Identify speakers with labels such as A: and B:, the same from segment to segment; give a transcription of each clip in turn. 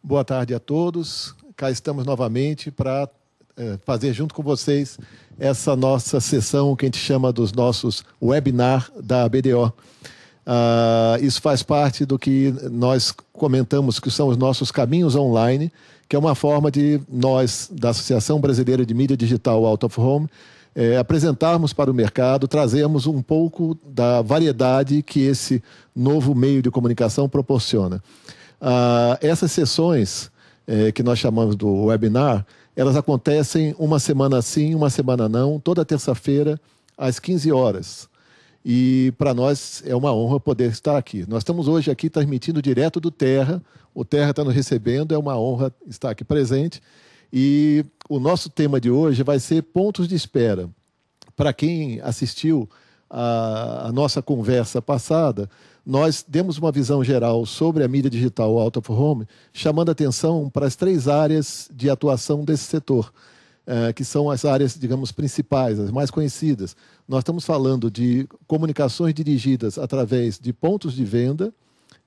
A: Boa tarde a todos. Cá estamos novamente para fazer junto com vocês essa nossa sessão que a gente chama dos nossos webinar da BDO. Isso faz parte do que nós comentamos que são os nossos caminhos online, que é uma forma de nós, da Associação Brasileira de Mídia Digital Out of Home, apresentarmos para o mercado, trazermos um pouco da variedade que esse novo meio de comunicação proporciona. Essas sessões, que nós chamamos do webinar, elas acontecem uma semana sim, uma semana não, toda terça-feira, às 15 horas. E para nós é uma honra poder estar aqui. Nós estamos hoje aqui transmitindo direto do Terra, o Terra está nos recebendo, é uma honra estar aqui presente. E o nosso tema de hoje vai ser pontos de espera. Para quem assistiu a nossa conversa passada, nós demos uma visão geral sobre a mídia digital out of home, chamando atenção para as 3 áreas de atuação desse setor, que são as áreas, digamos, principais, as mais conhecidas. Nós estamos falando de comunicações dirigidas através de pontos de venda,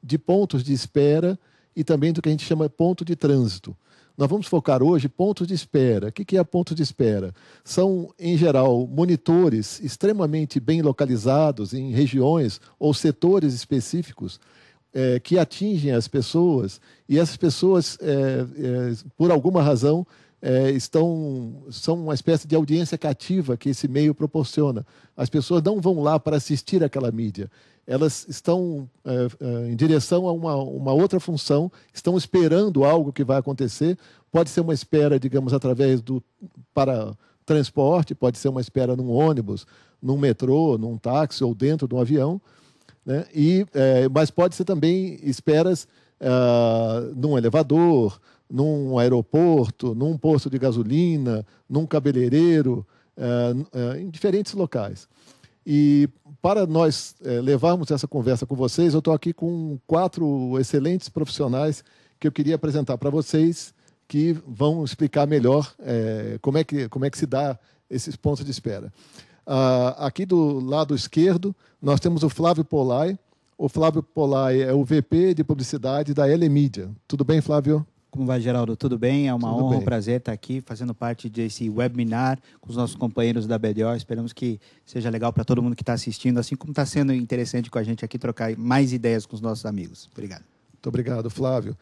A: de pontos de espera e também do que a gente chama de ponto de trânsito. Nós vamos focar hoje pontos de espera. O que é ponto de espera? São, em geral, monitores extremamente bem localizados em regiões ou setores específicos que atingem as pessoas e essas pessoas, por alguma razão, são uma espécie de audiência cativa que esse meio proporciona. As pessoas não vão lá para assistir aquela mídia. Elas estão em direção a uma outra função, estão esperando algo que vai acontecer. Pode ser uma espera, digamos, para transporte, pode ser uma espera num ônibus, num metrô, num táxi ou dentro de um avião, né? Mas pode ser também esperas num elevador, num aeroporto, num posto de gasolina, num cabeleireiro, em diferentes locais. E para nós levarmos essa conversa com vocês, eu estou aqui com 4 excelentes profissionais que eu queria apresentar para vocês, que vão explicar melhor como é que se dá esses pontos de espera. Aqui do lado esquerdo, nós temos o Flávio Polai. O Flávio Polai é o VP de Publicidade da Elemídia. Tudo bem, Flávio?
B: Como vai, Geraldo? Tudo bem? É uma honra, um prazer estar aqui fazendo parte desse webinar com os nossos companheiros da BDO. Esperamos que seja legal para todo mundo que está assistindo, assim como está sendo interessante com a gente aqui trocar mais ideias com os nossos amigos. Obrigado.
A: Muito obrigado, Flávio.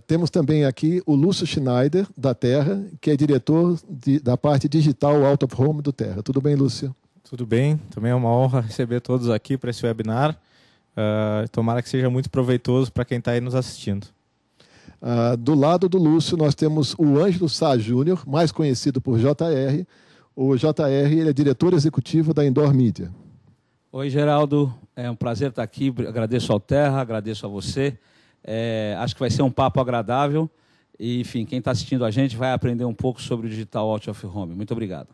A: Temos também aqui o Lúcio Schneider, da Terra, que é diretor da parte digital Out of Home do Terra. Tudo bem, Lúcio?
C: Tudo bem. Também é uma honra receber todos aqui para esse webinar. Tomara que seja muito proveitoso para quem está aí nos assistindo.
A: Do lado do Lúcio, nós temos o Ângelo Sá Júnior, mais conhecido por JR. O JR ele é diretor executivo da Indoor Media.
D: Oi, Geraldo. É um prazer estar aqui. Agradeço ao Terra, agradeço a você. Acho que vai ser um papo agradável. E, enfim, quem está assistindo a gente vai aprender um pouco sobre o digital out of home. Muito obrigado.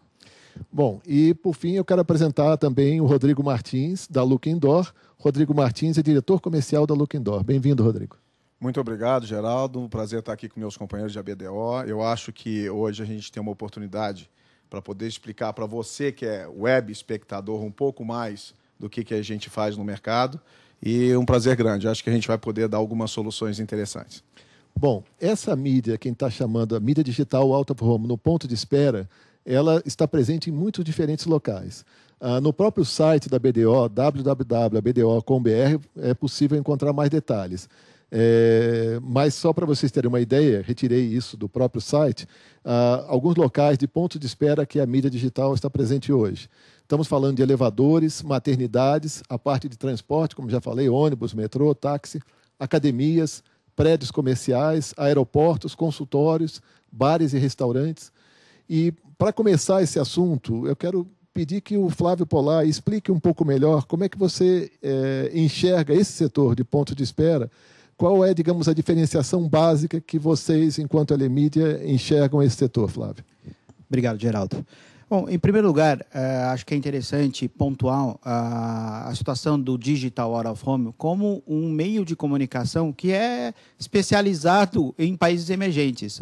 A: Bom, e por fim eu quero apresentar também o Rodrigo Martins, da Look Indoor. Rodrigo Martins é diretor comercial da Look Indoor. Bem-vindo, Rodrigo.
E: Muito obrigado, Geraldo. Um prazer estar aqui com meus companheiros de BDO. Eu acho que hoje a gente tem uma oportunidade para poder explicar para você, que é web espectador, um pouco mais do que a gente faz no mercado. E um prazer grande. Acho que a gente vai poder dar algumas soluções interessantes.
A: Bom, essa mídia, quem está chamando a mídia digital out of home no ponto de espera, ela está presente em muitos diferentes locais. No próprio site da BDO, www.bdo.com.br, é possível encontrar mais detalhes. Mas só para vocês terem uma ideia, retirei isso do próprio site, alguns locais de ponto de espera que a mídia digital está presente hoje. Estamos falando de elevadores, maternidades, a parte de transporte, como já falei, ônibus, metrô, táxi, academias, prédios comerciais, aeroportos, consultórios, bares e restaurantes. E para começar esse assunto, eu quero pedir que o Flávio Polai explique um pouco melhor como é que você enxerga esse setor de ponto de espera. Qual é, digamos, a diferenciação básica que vocês, enquanto Elemídia, enxergam esse setor, Flávio?
B: Obrigado, Geraldo. Bom, em primeiro lugar, acho que é interessante pontuar a situação do Digital Out of Home como um meio de comunicação que é especializado em países emergentes.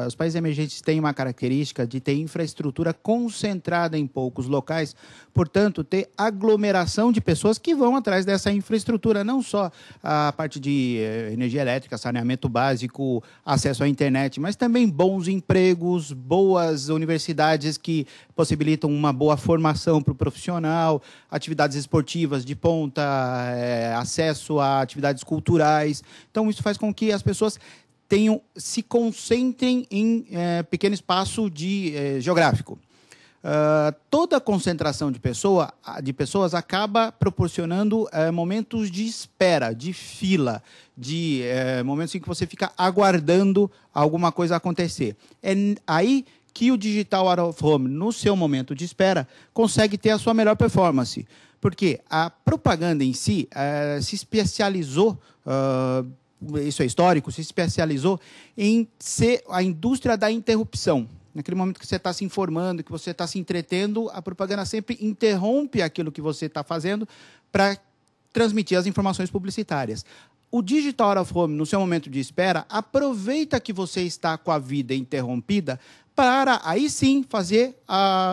B: Os países emergentes têm uma característica de ter infraestrutura concentrada em poucos locais, portanto, ter aglomeração de pessoas que vão atrás dessa infraestrutura, não só a parte de energia elétrica, saneamento básico, acesso à internet, mas também bons empregos, boas universidades que possibilitam uma boa formação para o profissional, atividades esportivas de ponta, acesso a atividades culturais. Então, isso faz com que as pessoas se concentrem em pequeno espaço geográfico. Toda concentração de pessoas acaba proporcionando momentos de espera, de fila, de momentos em que você fica aguardando alguma coisa acontecer. É aí que o Digital Out of Home, no seu momento de espera, consegue ter a sua melhor performance. Porque a propaganda em si se especializou, isso é histórico, se especializou em ser a indústria da interrupção. Naquele momento que você está se informando, que você está se entretendo, a propaganda sempre interrompe aquilo que você está fazendo para transmitir as informações publicitárias. O Digital Out of Home, no seu momento de espera, aproveita que você está com a vida interrompida para, aí sim, fazer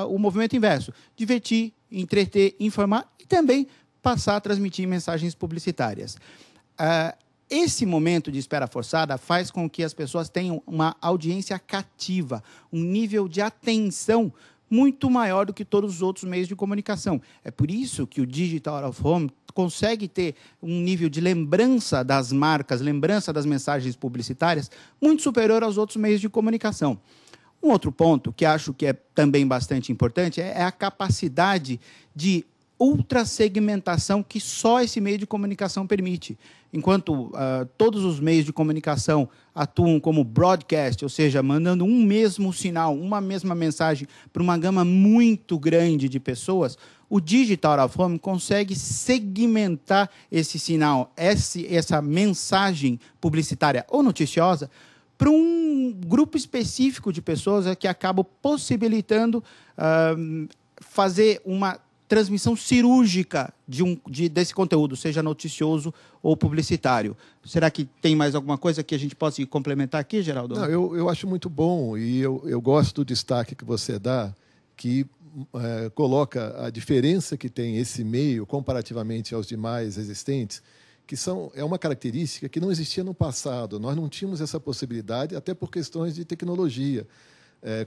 B: o movimento inverso. Divertir, entreter, informar e também passar a transmitir mensagens publicitárias. Esse momento de espera forçada faz com que as pessoas tenham uma audiência cativa, um nível de atenção muito maior do que todos os outros meios de comunicação. É por isso que o Digital Out of Home consegue ter um nível de lembrança das marcas, lembrança das mensagens publicitárias, muito superior aos outros meios de comunicação. Um outro ponto que acho que é também bastante importante é a capacidade de ultrasegmentação que só esse meio de comunicação permite. Enquanto todos os meios de comunicação atuam como broadcast, ou seja, mandando um mesmo sinal, uma mesma mensagem para uma gama muito grande de pessoas, o Digital Out of Home consegue segmentar esse sinal, essa mensagem publicitária ou noticiosa, para um grupo específico de pessoas que acaba possibilitando fazer uma transmissão cirúrgica desse conteúdo, seja noticioso ou publicitário. Será que tem mais alguma coisa que a gente possa complementar aqui, Geraldo?
A: Não, eu acho muito bom e eu gosto do destaque que você dá, que coloca a diferença que tem esse meio comparativamente aos demais existentes, que é uma característica que não existia no passado. Nós não tínhamos essa possibilidade, até por questões de tecnologia.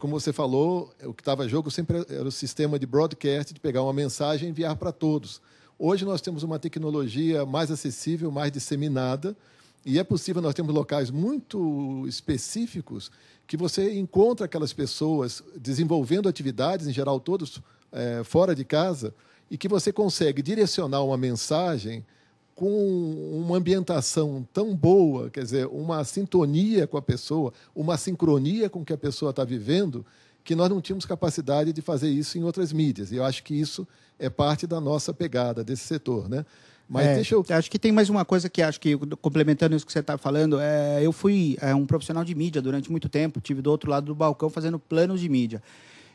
A: Como você falou, o que estava em jogo sempre era o sistema de broadcast, de pegar uma mensagem e enviar para todos. Hoje nós temos uma tecnologia mais acessível, mais disseminada, e é possível, nós temos locais muito específicos que você encontra aquelas pessoas desenvolvendo atividades, em geral todos fora de casa, e que você consegue direcionar uma mensagem com uma ambientação tão boa, quer dizer, uma sintonia com a pessoa, uma sincronia com o que a pessoa está vivendo, que nós não tínhamos capacidade de fazer isso em outras mídias. E eu acho que isso é parte da nossa pegada desse setor, né? Mas deixa eu...
B: Acho que tem mais uma coisa que acho que, complementando isso que você está falando, eu fui um profissional de mídia durante muito tempo, estive do outro lado do balcão fazendo planos de mídia.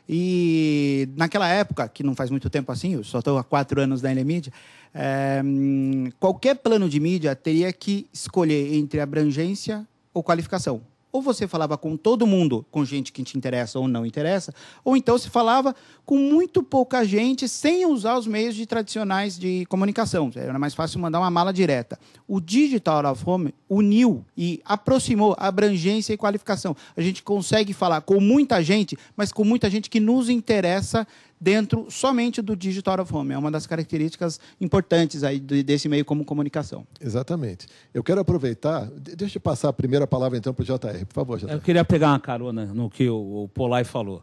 B: E naquela época, que não faz muito tempo assim, eu só estou há 4 anos na Elemídia, qualquer plano de mídia teria que escolher entre abrangência ou qualificação. Ou você falava com todo mundo, com gente que te interessa ou não interessa, ou então se falava com muito pouca gente, sem usar os meios tradicionais de comunicação. Era mais fácil mandar uma mala direta. O Digital Out of Home uniu e aproximou abrangência e qualificação. A gente consegue falar com muita gente, mas com muita gente que nos interessa dentro somente do Digital Out of Home. É uma das características importantes aí desse meio como comunicação.
A: Exatamente. Eu quero aproveitar... Deixa eu passar a primeira palavra, então, para o JR. Por favor, JR.
D: Eu queria pegar uma carona no que o Polai falou.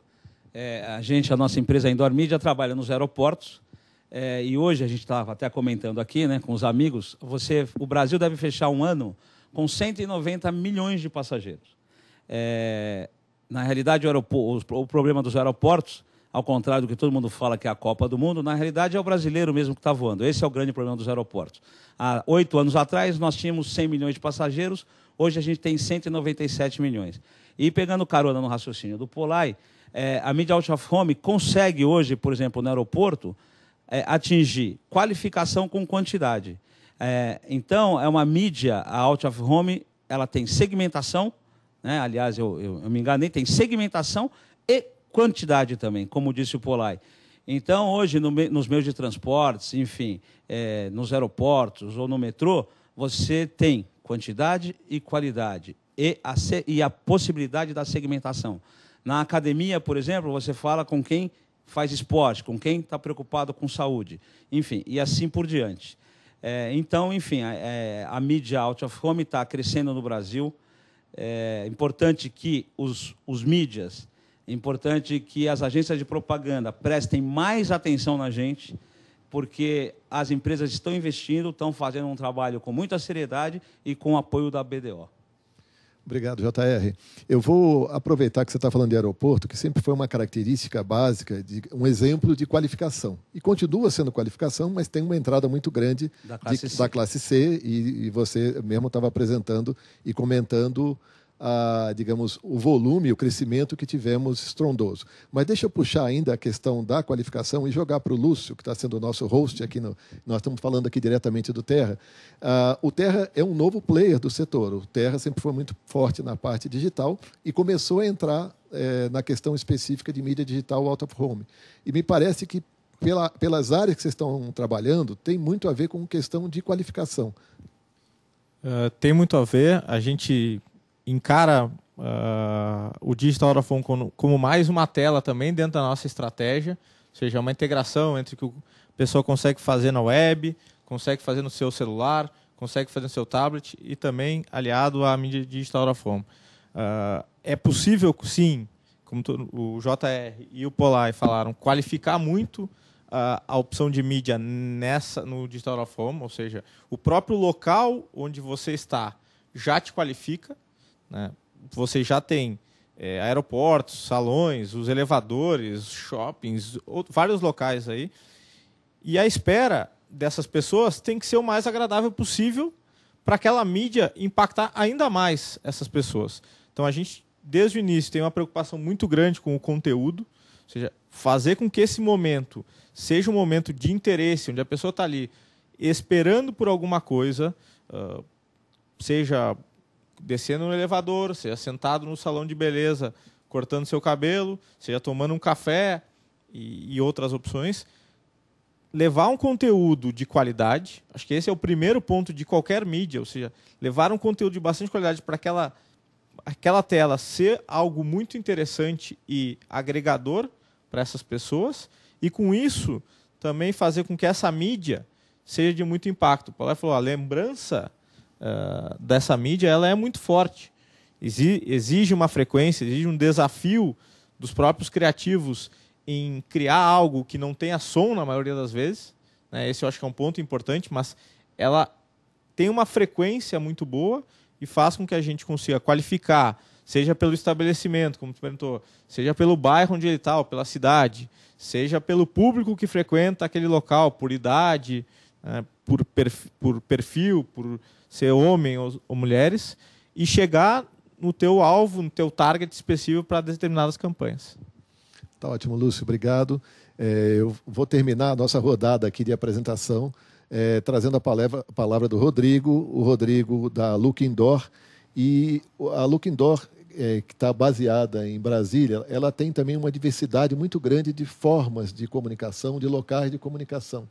D: A nossa empresa Indoor Media trabalha nos aeroportos e hoje a gente estava até comentando aqui, né, com os amigos, o Brasil deve fechar um ano com 190 milhões de passageiros. Na realidade, o problema dos aeroportos, ao contrário do que todo mundo fala que é a Copa do Mundo, na realidade é o brasileiro mesmo que está voando. Esse é o grande problema dos aeroportos. Há 8 anos atrás, nós tínhamos 100 milhões de passageiros, hoje a gente tem 197 milhões. E pegando carona no raciocínio do Polai, a mídia out of home consegue hoje, por exemplo, no aeroporto, atingir qualificação com quantidade. Então, é uma mídia, a out of home, ela tem segmentação, né? Aliás, eu me enganei, tem segmentação e quantidade também, como disse o Polai. Então, hoje, nos meios de transportes, enfim, nos aeroportos ou no metrô, você tem quantidade e qualidade e a possibilidade da segmentação. Na academia, por exemplo, você fala com quem faz esporte, com quem está preocupado com saúde, enfim, e assim por diante. Então, enfim, a mídia out of home está crescendo no Brasil. É importante que os mídias, é importante que as agências de propaganda prestem mais atenção na gente, porque as empresas estão investindo, estão fazendo um trabalho com muita seriedade e com o apoio da BDO.
A: Obrigado, JR. Eu vou aproveitar que você está falando de aeroporto, que sempre foi uma característica básica, um exemplo de qualificação. E continua sendo qualificação, mas tem uma entrada muito grande da classe C, e você mesmo estava apresentando e comentando digamos, o volume, o crescimento que tivemos estrondoso. Mas deixa eu puxar ainda a questão da qualificação e jogar para o Lúcio, que está sendo o nosso host aqui. Nós estamos falando aqui diretamente do Terra. O Terra é um novo player do setor. O Terra sempre foi muito forte na parte digital e começou a entrar na questão específica de mídia digital out of home. E me parece que, pelas áreas que vocês estão trabalhando, tem muito a ver com questão de qualificação.
C: Tem muito a ver. A gente encara o Digital Out of Home como mais uma tela também dentro da nossa estratégia, ou seja, uma integração entre o que a pessoa consegue fazer na web, consegue fazer no seu celular, consegue fazer no seu tablet e também aliado à mídia Digital Out of Home. É possível, sim, como o JR e o Polai falaram, qualificar muito a opção de mídia no Digital Out of Home, ou seja, o próprio local onde você está já te qualifica, né? Você já tem aeroportos, salões, os elevadores, shoppings, vários locais aí. E a espera dessas pessoas tem que ser o mais agradável possível para aquela mídia impactar ainda mais essas pessoas. Então, a gente, desde o início, tem uma preocupação muito grande com o conteúdo, ou seja, fazer com que esse momento seja um momento de interesse, onde a pessoa está ali esperando por alguma coisa, seja descendo no elevador, seja sentado no salão de beleza, cortando seu cabelo, seja tomando um café e outras opções. Levar um conteúdo de qualidade, acho que esse é o primeiro ponto de qualquer mídia, ou seja, levar um conteúdo de bastante qualidade para aquela tela ser algo muito interessante e agregador para essas pessoas, e com isso também fazer com que essa mídia seja de muito impacto. O Paulo falou, a lembrança dessa mídia ela é muito forte. Exige uma frequência, exige um desafio dos próprios criativos em criar algo que não tenha som na maioria das vezes. Né? Esse eu acho que é um ponto importante, mas ela tem uma frequência muito boa e faz com que a gente consiga qualificar, seja pelo estabelecimento, como tu perguntou, seja pelo bairro onde ele está, ou pela cidade, seja pelo público que frequenta aquele local, por idade, por perfil, por ser homem ou mulheres, e chegar no teu alvo, no teu target específico para determinadas campanhas.
A: Tá ótimo, Lúcio, obrigado. Eu vou terminar a nossa rodada aqui de apresentação trazendo a palavra do Rodrigo, o Rodrigo da Look Indoor. E a Look Indoor, que está baseada em Brasília, ela tem também uma diversidade muito grande de formas de comunicação, de locais de comunicação.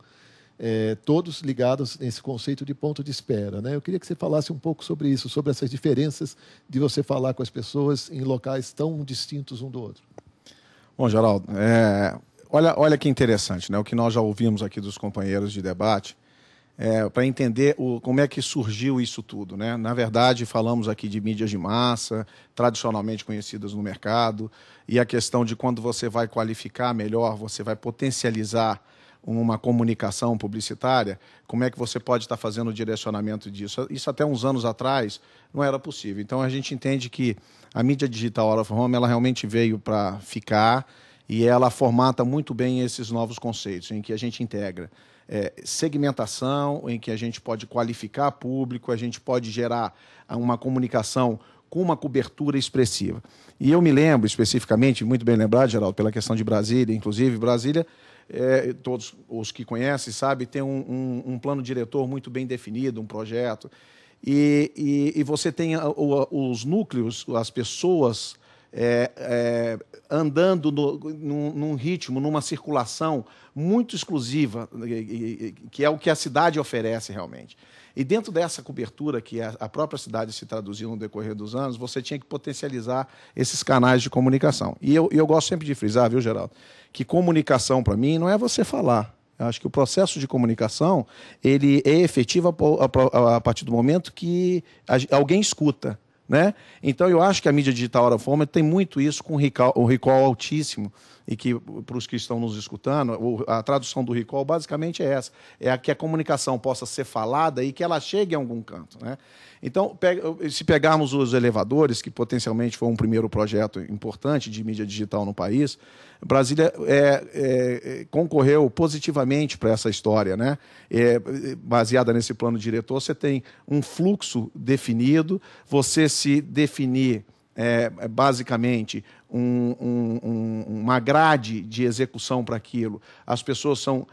A: Todos ligados nesse conceito de ponto de espera, né? Eu queria que você falasse um pouco sobre isso, sobre essas diferenças de você falar com as pessoas em locais tão distintos um do outro.
E: Bom, Geraldo, olha que interessante, né? O que nós já ouvimos aqui dos companheiros de debate, para entender como é que surgiu isso tudo, né? Na verdade, falamos aqui de mídias de massa, tradicionalmente conhecidas no mercado, e a questão de quando você vai qualificar melhor, você vai potencializar uma comunicação publicitária, como é que você pode estar fazendo o direcionamento disso? Isso até uns anos atrás não era possível. Então a gente entende que a mídia digital out of home ela realmente veio para ficar e ela formata muito bem esses novos conceitos, em que a gente integra segmentação, em que a gente pode qualificar público, a gente pode gerar uma comunicação com uma cobertura expressiva. E eu me lembro especificamente, muito bem lembrado, Geraldo, pela questão de Brasília, inclusive Brasília, todos os que conhecem sabem, tem um plano diretor muito bem definido, um projeto, e você tem os núcleos, as pessoas andando num ritmo, numa circulação muito exclusiva, que é o que a cidade oferece realmente. E dentro dessa cobertura que a própria cidade se traduziu no decorrer dos anos, você tinha que potencializar esses canais de comunicação. E eu gosto sempre de frisar, viu, Geraldo, que comunicação, para mim, não é você falar. Eu acho que o processo de comunicação ele é efetivo a partir do momento que alguém escuta. Né? Então, eu acho que a mídia digital out of home tem muito isso com o recall altíssimo, e que, para os que estão nos escutando, a tradução do recall basicamente é essa, é que a comunicação possa ser falada e que ela chegue a algum canto. Né? Então, se pegarmos os elevadores, que potencialmente foi um primeiro projeto importante de mídia digital no país, Brasília concorreu positivamente para essa história. Né? Baseada nesse plano diretor, você tem um fluxo definido, você se definir basicamente uma grade de execução para aquilo. As pessoas são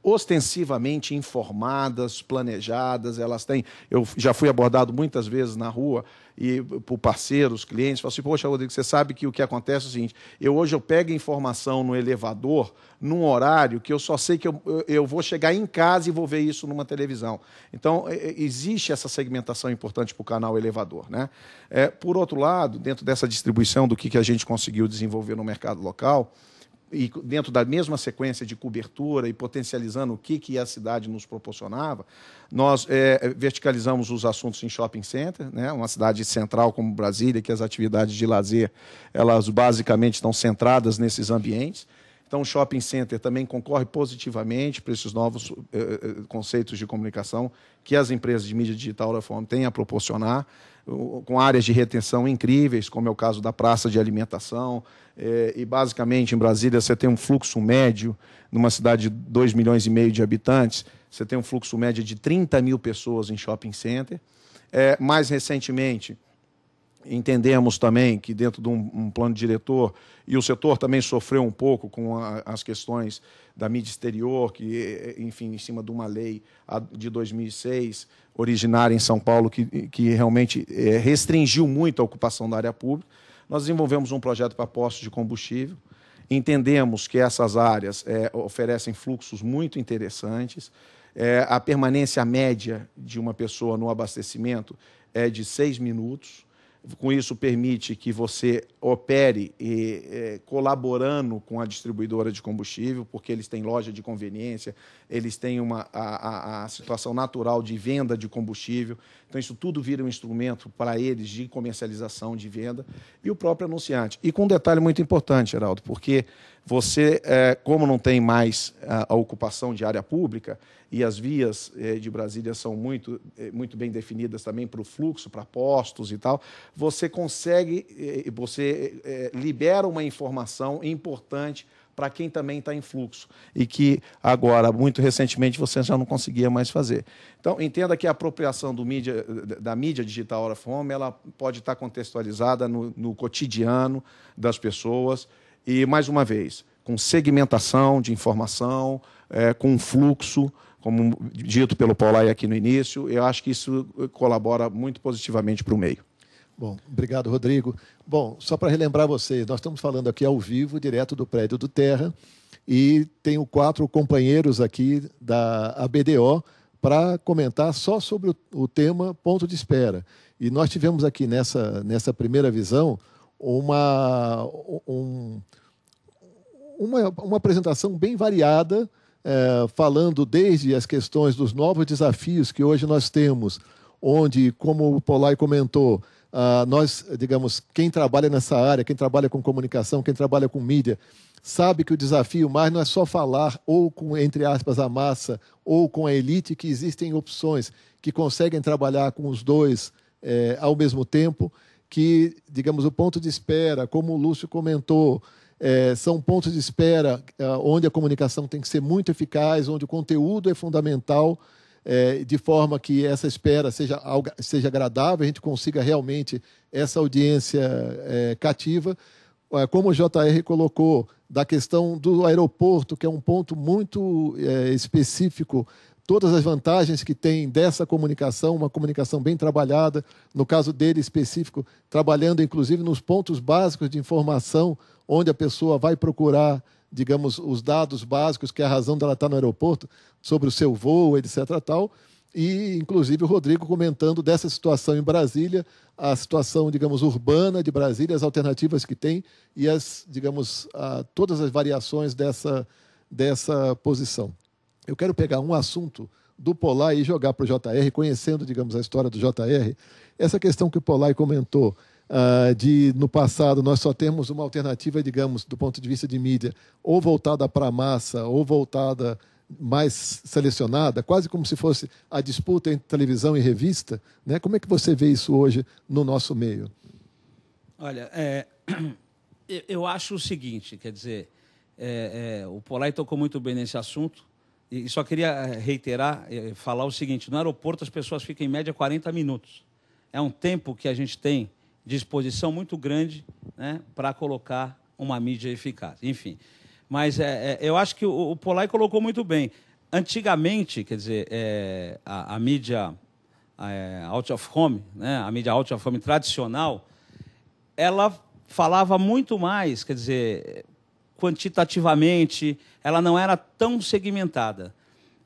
E: ostensivamente informadas, planejadas, elas têm... Eu já fui abordado muitas vezes na rua e por parceiros, clientes, falam assim, poxa, Rodrigo, você sabe que o que acontece é o seguinte, hoje eu pego informação no elevador num horário que eu só sei que eu vou chegar em casa e vou ver isso numa televisão. Então, existe essa segmentação importante para o canal elevador. Né? Por outro lado, dentro dessa distribuição do que a gente conseguiu desenvolver no mercado local, e dentro da mesma sequência de cobertura e potencializando o que a cidade nos proporcionava, nós verticalizamos os assuntos em shopping center, né? Uma cidade central como Brasília, que as atividades de lazer, elas basicamente estão centradas nesses ambientes. Então, o shopping center também concorre positivamente para esses novos conceitos de comunicação que as empresas de mídia digital da forma têm a proporcionar, com áreas de retenção incríveis, como é o caso da praça de alimentação. E, basicamente, em Brasília, você tem um fluxo médio, numa cidade de 2,5 milhões de habitantes, você tem um fluxo médio de 30 mil pessoas em shopping center. Mais recentemente, entendemos também que dentro de um plano diretor, e o setor também sofreu um pouco com as questões da mídia exterior, que, enfim, em cima de uma lei de 2006, originária em São Paulo, que realmente restringiu muito a ocupação da área pública. Nós desenvolvemos um projeto para postos de combustível, entendemos que essas áreas oferecem fluxos muito interessantes, a permanência média de uma pessoa no abastecimento é de 6 minutos, com isso permite que você opere colaborando com a distribuidora de combustível, porque eles têm loja de conveniência, eles têm a situação natural de venda de combustível, então isso tudo vira um instrumento para eles de comercialização, de venda, e o próprio anunciante. E com um detalhe muito importante, Geraldo, porque você, como não tem mais a ocupação de área pública, e as vias de Brasília são muito bem definidas também para o fluxo, para postos e tal, você consegue, libera uma informação importante para quem também está em fluxo e que agora, muito recentemente, você já não conseguia mais fazer. Então, entenda que a apropriação da mídia digital out of home, ela pode estar contextualizada no cotidiano das pessoas e, mais uma vez, com segmentação de informação, com fluxo, como dito pelo Paulay aqui no início, eu acho que isso colabora muito positivamente para o meio.
A: Bom, obrigado, Rodrigo. Bom, só para relembrar vocês, nós estamos falando aqui ao vivo, direto do prédio do Terra, e tenho 4 companheiros aqui da ABDO para comentar só sobre o tema ponto de espera. E nós tivemos aqui nessa primeira visão uma apresentação bem variada, falando desde as questões dos novos desafios que hoje nós temos, onde, como o Paulay comentou, nós, digamos, quem trabalha nessa área, quem trabalha com comunicação, quem trabalha com mídia, sabe que o desafio mais não é só falar ou com, entre aspas, a massa, ou com a elite, que existem opções que conseguem trabalhar com os dois ao mesmo tempo, que, digamos, o ponto de espera, como o Lúcio comentou, são pontos de espera onde a comunicação tem que ser muito eficaz, onde o conteúdo é fundamental, de forma que essa espera seja agradável, a gente consiga realmente essa audiência cativa. Como o JR colocou, da questão do aeroporto, que é um ponto muito específico, todas as vantagens que tem dessa comunicação, uma comunicação bem trabalhada, no caso dele específico, trabalhando inclusive nos pontos básicos de informação, onde a pessoa vai procurar, digamos, os dados básicos, que é a razão dela estar no aeroporto, sobre o seu voo, etc. tal. E, inclusive, o Rodrigo comentando dessa situação em Brasília, a situação, digamos, urbana de Brasília, as alternativas que tem e todas as variações dessa posição. Eu quero pegar um assunto do Polai e jogar para o JR, conhecendo, digamos, a história do JR, essa questão que o Polai comentou, no passado nós só temos uma alternativa, digamos, do ponto de vista de mídia, ou voltada para a massa, ou voltada mais selecionada, quase como se fosse a disputa entre televisão e revista, né? Como é que você vê isso hoje no nosso meio?
D: Olha, eu acho o seguinte, quer dizer, o Polai tocou muito bem nesse assunto, e só queria reiterar, falar o seguinte: no aeroporto as pessoas ficam em média 40 minutos. É um tempo que a gente tem de exposição muito grande, né, para colocar uma mídia eficaz. Enfim, mas eu acho que o Polai colocou muito bem. Antigamente, quer dizer, a mídia out of home, né, a mídia out of home tradicional, ela falava muito mais, quer dizer, quantitativamente, ela não era tão segmentada.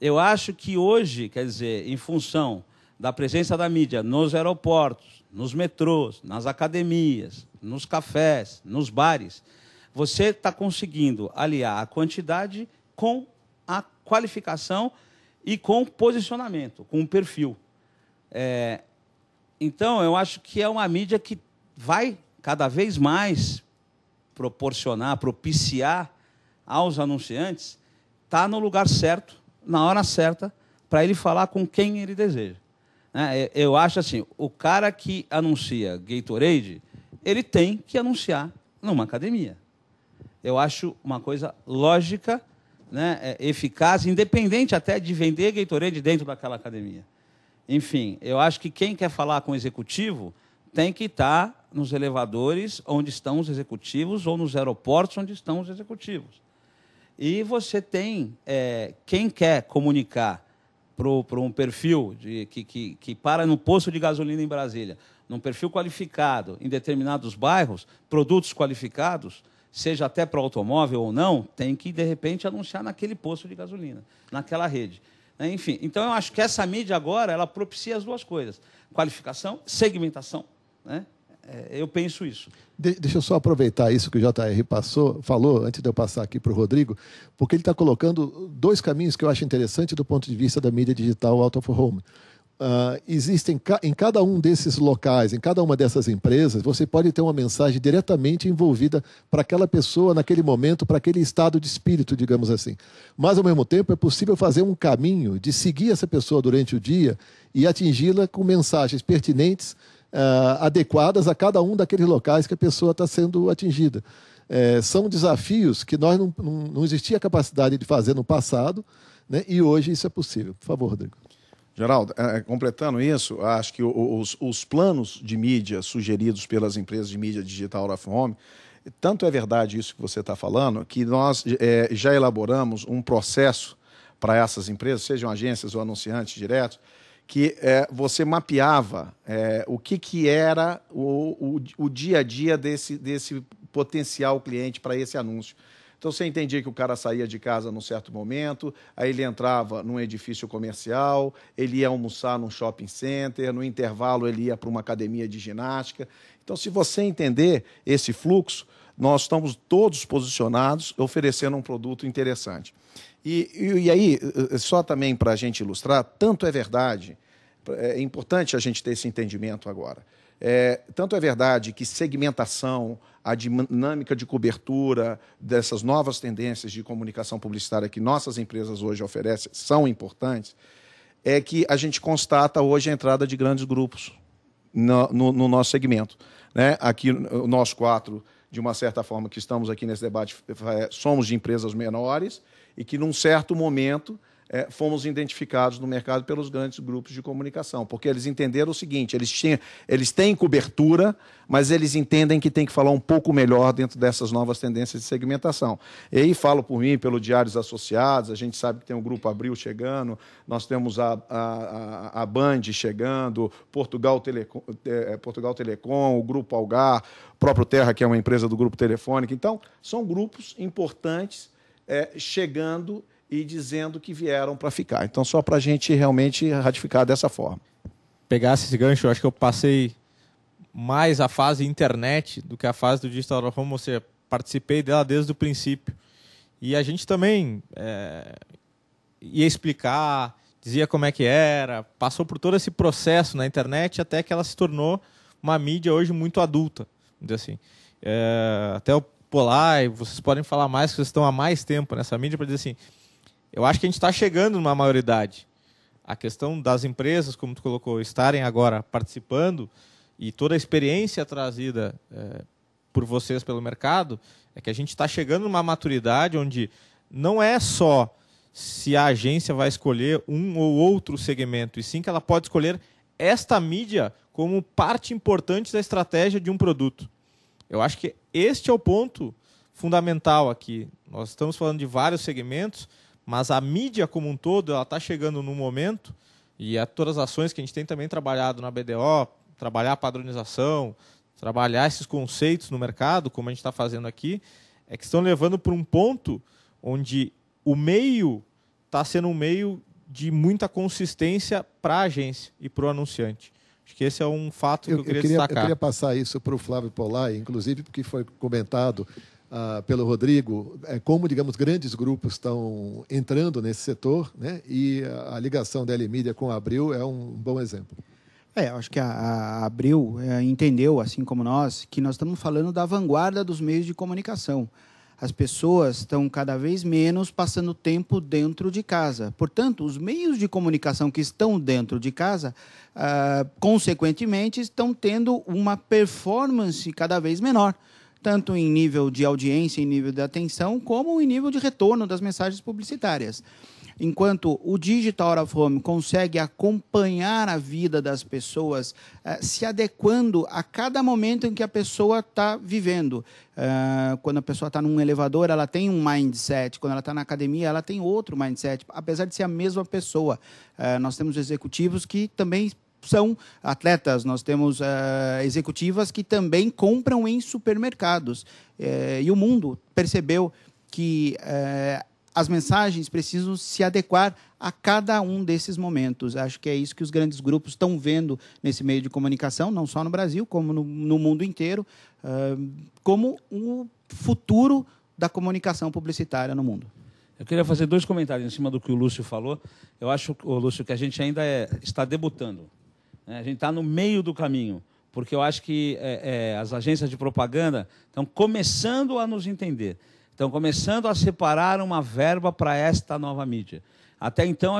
D: Eu acho que hoje, quer dizer, em função da presença da mídia nos aeroportos, nos metrôs, nas academias, nos cafés, nos bares, você está conseguindo aliar a quantidade com a qualificação e com o posicionamento, com o perfil. Então, eu acho que é uma mídia que vai cada vez mais propiciar aos anunciantes estar no lugar certo, na hora certa, para ele falar com quem ele deseja. Eu acho assim, o cara que anuncia Gatorade, ele tem que anunciar numa academia. Eu acho uma coisa lógica, né, eficaz, independente até de vender Gatorade dentro daquela academia. Enfim, eu acho que quem quer falar com o executivo tem que estar nos elevadores onde estão os executivos ou nos aeroportos onde estão os executivos. E você tem, quem quer comunicar para um perfil que para no posto de gasolina em Brasília, num perfil qualificado, em determinados bairros, produtos qualificados, seja até para automóvel ou não, tem que, de repente, anunciar naquele posto de gasolina, naquela rede. Enfim, então eu acho que essa mídia agora, ela propicia as duas coisas: qualificação, segmentação, né? Eu penso isso.
A: Deixa eu só aproveitar isso que o JR falou, antes de eu passar aqui para o Rodrigo, porque ele está colocando dois caminhos que eu acho interessante do ponto de vista da mídia digital out of home. Existem em cada um desses locais, em cada uma dessas empresas, você pode ter uma mensagem diretamente envolvida para aquela pessoa naquele momento, para aquele estado de espírito, digamos assim. Mas, ao mesmo tempo, é possível fazer um caminho de seguir essa pessoa durante o dia e atingi-la com mensagens pertinentes, adequadas a cada um daqueles locais que a pessoa está sendo atingida. São desafios que nós não existia capacidade de fazer no passado, né, e hoje isso é possível. Por favor, Rodrigo.
E: Geraldo, completando isso, acho que os planos de mídia sugeridos pelas empresas de mídia digital out of home, tanto é verdade isso que você está falando, que nós já elaboramos um processo para essas empresas, sejam agências ou anunciantes diretos, que você mapeava o que era o dia a dia desse potencial cliente para esse anúncio. Então, você entendia que o cara saía de casa num certo momento, aí ele entrava num edifício comercial, ele ia almoçar num shopping center, no intervalo ele ia para uma academia de ginástica. Então, se você entender esse fluxo, nós estamos todos posicionados, oferecendo um produto interessante. E aí, só também para a gente ilustrar, tanto é verdade, é importante a gente ter esse entendimento agora, tanto é verdade que segmentação, a dinâmica de cobertura dessas novas tendências de comunicação publicitária que nossas empresas hoje oferecem são importantes, é que a gente constata hoje a entrada de grandes grupos no nosso segmento, né? Aqui, nós quatro, de uma certa forma, que estamos aqui nesse debate, somos de empresas menores e que, num certo momento, fomos identificados no mercado pelos grandes grupos de comunicação, porque eles entenderam o seguinte, eles têm cobertura, mas eles entendem que tem que falar um pouco melhor dentro dessas novas tendências de segmentação. E aí falo por mim, pelo Diários Associados, a gente sabe que tem o Grupo Abril chegando, nós temos a Band chegando, Portugal Telecom, o Grupo Algar, o próprio Terra, que é uma empresa do Grupo Telefônica. Então, são grupos importantes chegando e dizendo que vieram para ficar. Então, só para a gente realmente ratificar dessa forma.
C: Pegasse esse gancho, eu acho que eu passei mais a fase internet do que a fase do Digital Out of Home, ou seja, participei dela desde o princípio. E a gente também ia explicar, dizia como é que era, passou por todo esse processo na internet até que ela se tornou uma mídia hoje muito adulta. Vamos dizer assim. Até o Polai, vocês podem falar mais, que vocês estão há mais tempo nessa mídia, para dizer assim, eu acho que a gente está chegando numa maioridade. A questão das empresas, como tu colocou, estarem agora participando e toda a experiência trazida por vocês pelo mercado, é que a gente está chegando numa maturidade onde não é só se a agência vai escolher um ou outro segmento, e sim que ela pode escolher esta mídia como parte importante da estratégia de um produto. Eu acho que este é o ponto fundamental aqui. Nós estamos falando de vários segmentos, mas a mídia como um todo está chegando num momento, e todas as ações que a gente tem também trabalhado na BDO, trabalhar a padronização, trabalhar esses conceitos no mercado, como a gente está fazendo aqui, é que estão levando para um ponto onde o meio está sendo um meio de muita consistência para a agência e para o anunciante. Acho que esse é um fato que eu queria destacar.
A: Eu queria passar isso para o Flávio Polai, inclusive porque foi comentado pelo Rodrigo, como, digamos, grandes grupos estão entrando nesse setor, né? E a ligação da L-Media com a Abril é um bom exemplo.
B: Acho que a Abril entendeu, assim como nós, que nós estamos falando da vanguarda dos meios de comunicação. As pessoas estão cada vez menos passando tempo dentro de casa. Portanto, os meios de comunicação que estão dentro de casa, consequentemente, estão tendo uma performance cada vez menor, tanto em nível de audiência, em nível de atenção, como em nível de retorno das mensagens publicitárias. Enquanto o Digital Out of Home consegue acompanhar a vida das pessoas, se adequando a cada momento em que a pessoa está vivendo. Quando a pessoa está num elevador, ela tem um mindset. Quando ela está na academia, ela tem outro mindset, apesar de ser a mesma pessoa. Nós temos executivos que também são atletas, nós temos executivas que também compram em supermercados. E o mundo percebeu que as mensagens precisam se adequar a cada um desses momentos. Acho que é isso que os grandes grupos estão vendo nesse meio de comunicação, não só no Brasil, como no mundo inteiro, como o futuro da comunicação publicitária no mundo.
D: Eu queria fazer 2 comentários em cima do que o Lúcio falou. Eu acho, Lúcio, que a gente ainda está debutando. A gente está no meio do caminho, porque eu acho que as agências de propaganda estão começando a nos entender. Estão começando a separar uma verba para esta nova mídia. Até então,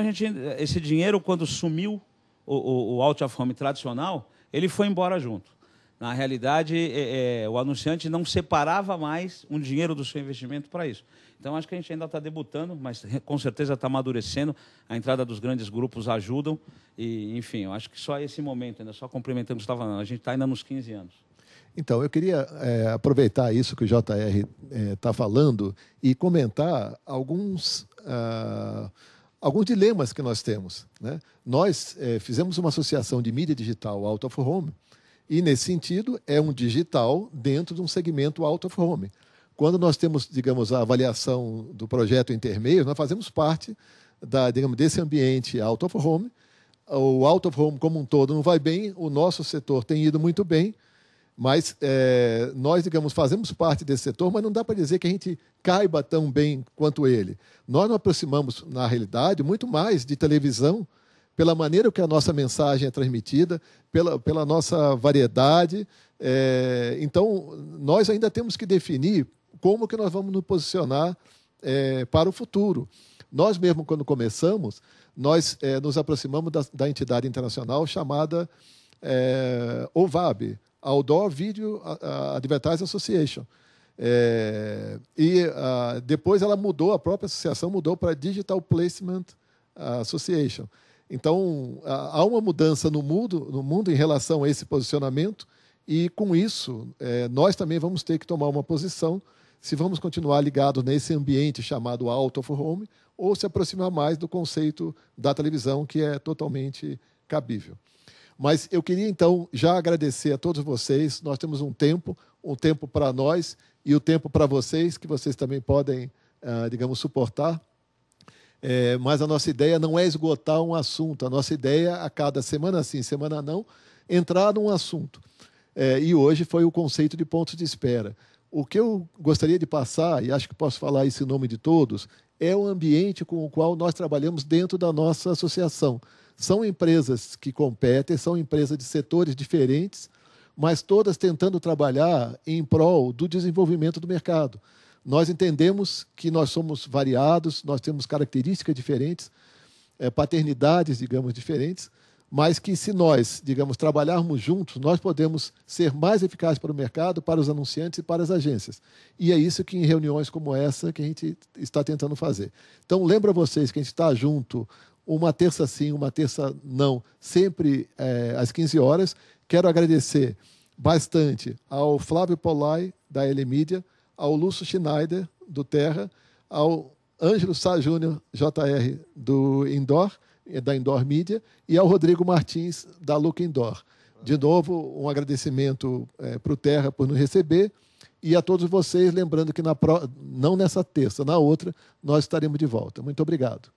D: esse dinheiro, quando sumiu o out of home tradicional, ele foi embora junto. Na realidade, o anunciante não separava mais um dinheiro do seu investimento para isso. Então, acho que a gente ainda está debutando, mas com certeza está amadurecendo. A entrada dos grandes grupos ajudam. E, enfim, eu acho que só esse momento, ainda só complementando o que você estava falando, a gente está ainda nos 15 anos.
A: Então, eu queria aproveitar isso que o JR está falando e comentar alguns dilemas que nós temos, né? Nós fizemos uma associação de mídia digital out of home e, nesse sentido, é um digital dentro de um segmento out of home. Quando nós temos, digamos, a avaliação do projeto intermeio, nós fazemos parte desse ambiente out of home. O out of home como um todo não vai bem, o nosso setor tem ido muito bem, mas nós, digamos, fazemos parte desse setor, mas não dá para dizer que a gente caiba tão bem quanto ele. Nós nos aproximamos, na realidade, muito mais de televisão, pela maneira que a nossa mensagem é transmitida, pela nossa variedade. Então, nós ainda temos que definir como que nós vamos nos posicionar para o futuro. Nós mesmo, quando começamos, nós nos aproximamos da entidade internacional chamada OVAB, Outdoor Video Advertising Association. Depois ela mudou, a própria associação mudou para Digital Placement Association. Então, há uma mudança no mundo em relação a esse posicionamento, e com isso, nós também vamos ter que tomar uma posição se vamos continuar ligados nesse ambiente chamado out of home ou se aproximar mais do conceito da televisão, que é totalmente cabível. Mas eu queria, então, já agradecer a todos vocês. Nós temos um tempo para nós e o tempo para vocês, que vocês também podem, digamos, suportar. Mas a nossa ideia não é esgotar um assunto. A nossa ideia, a cada semana sim, semana não, entrar num assunto. E hoje foi o conceito de pontos de espera. O que eu gostaria de passar, e acho que posso falar isso em nome de todos, é o ambiente com o qual nós trabalhamos dentro da nossa associação. São empresas que competem, são empresas de setores diferentes, mas todas tentando trabalhar em prol do desenvolvimento do mercado. Nós entendemos que nós somos variados, nós temos características diferentes, paternidades, digamos, diferentes, mas que se nós, digamos, trabalharmos juntos, nós podemos ser mais eficazes para o mercado, para os anunciantes e para as agências. E é isso que em reuniões como essa que a gente está tentando fazer. Então, lembra vocês que a gente está junto uma terça sim, uma terça não, sempre às 15 horas. Quero agradecer bastante ao Flávio Polai, da L-Media, ao Lúcio Schneider, do Terra, ao Ângelo Sá Júnior, JR, da Indoor Media, e ao Rodrigo Martins, da Look Indoor. De novo, um agradecimento para o Terra por nos receber, e a todos vocês, lembrando que não nessa terça, na outra, nós estaremos de volta. Muito obrigado.